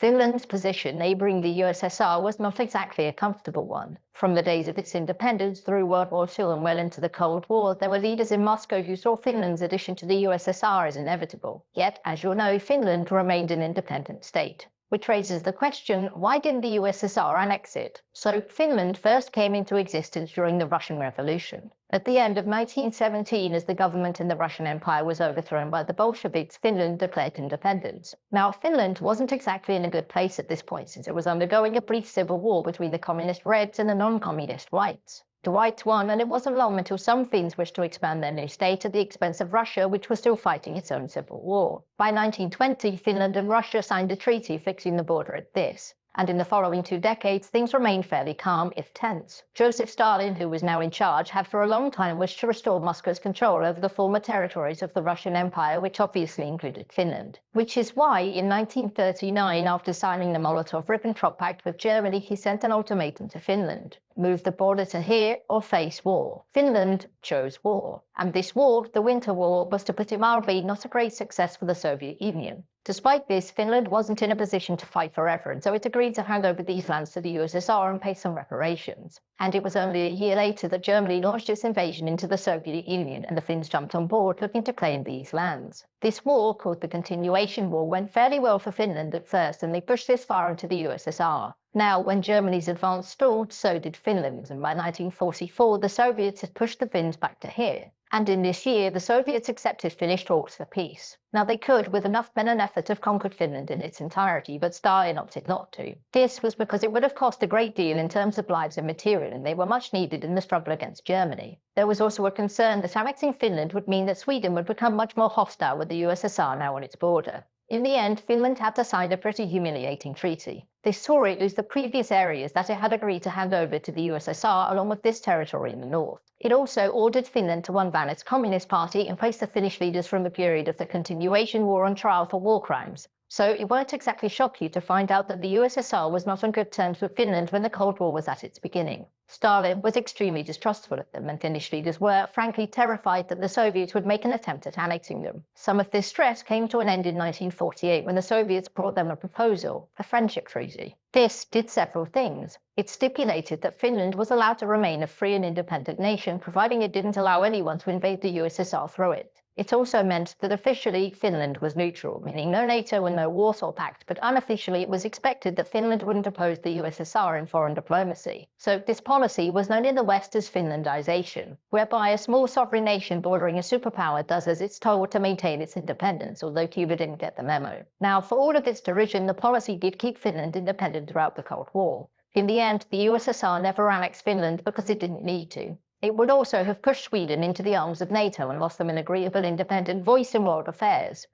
Finland's position neighbouring the USSR was not exactly a comfortable one. From the days of its independence through World War II and well into the Cold War, there were leaders in Moscow who saw Finland's addition to the USSR as inevitable. Yet, as you'll know, Finland remained an independent state. Which raises the question, why didn't the USSR annex it? So Finland first came into existence during the Russian Revolution. At the end of 1917, as the government in the Russian Empire was overthrown by the Bolsheviks, Finland declared independence. Now, Finland wasn't exactly in a good place at this point, since it was undergoing a brief civil war between the communist Reds and the non-communist Whites. The Whites won, and it wasn't long until some Finns wished to expand their new state at the expense of Russia, which was still fighting its own civil war. By 1920, Finland and Russia signed a treaty fixing the border at this. And in the following 2 decades, things remained fairly calm, if tense. Joseph Stalin, who was now in charge, had for a long time wished to restore Moscow's control over the former territories of the Russian Empire, which obviously included Finland. Which is why, in 1939, after signing the Molotov-Ribbentrop Pact with Germany, he sent an ultimatum to Finland. Move the border to here or face war. Finland chose war. And this war, the Winter War, was, to put it mildly, not a great success for the Soviet Union. Despite this, Finland wasn't in a position to fight forever, and so it agreed to hand over these lands to the USSR and pay some reparations. And it was only a year later that Germany launched its invasion into the Soviet Union, and the Finns jumped on board looking to claim these lands. This war, called the Continuation War, went fairly well for Finland at first, and they pushed this far into the USSR. Now, when Germany's advance stalled, so did Finland's, and by 1944 the Soviets had pushed the Finns back to here. And in this year, the Soviets accepted Finnish talks for peace. Now, they could, with enough men and effort, have conquered Finland in its entirety, but Stalin opted not to. This was because it would have cost a great deal in terms of lives and material, and they were much needed in the struggle against Germany. There was also a concern that annexing Finland would mean that Sweden would become much more hostile with the USSR now on its border. In the end, Finland had to sign a pretty humiliating treaty. They saw it lose the previous areas that it had agreed to hand over to the USSR, along with this territory in the north. It also ordered Finland to unban its Communist Party and place the Finnish leaders from the period of the Continuation War on trial for war crimes. So it won't exactly shock you to find out that the USSR was not on good terms with Finland when the Cold War was at its beginning. Stalin was extremely distrustful of them, and Finnish leaders were, frankly, terrified that the Soviets would make an attempt at annexing them. Some of this stress came to an end in 1948 when the Soviets brought them a proposal, a friendship treaty. This did several things. It stipulated that Finland was allowed to remain a free and independent nation, providing it didn't allow anyone to invade the USSR through it. It also meant that officially Finland was neutral, meaning no NATO and no Warsaw Pact, but unofficially it was expected that Finland wouldn't oppose the USSR in foreign diplomacy. So this policy was known in the West as Finlandization, whereby a small sovereign nation bordering a superpower does as it's told to maintain its independence, although Cuba didn't get the memo. Now, for all of its derision, the policy did keep Finland independent throughout the Cold War. In the end, the USSR never annexed Finland because it didn't need to. It would also have pushed Sweden into the arms of NATO and lost them an agreeable independent voice in world affairs.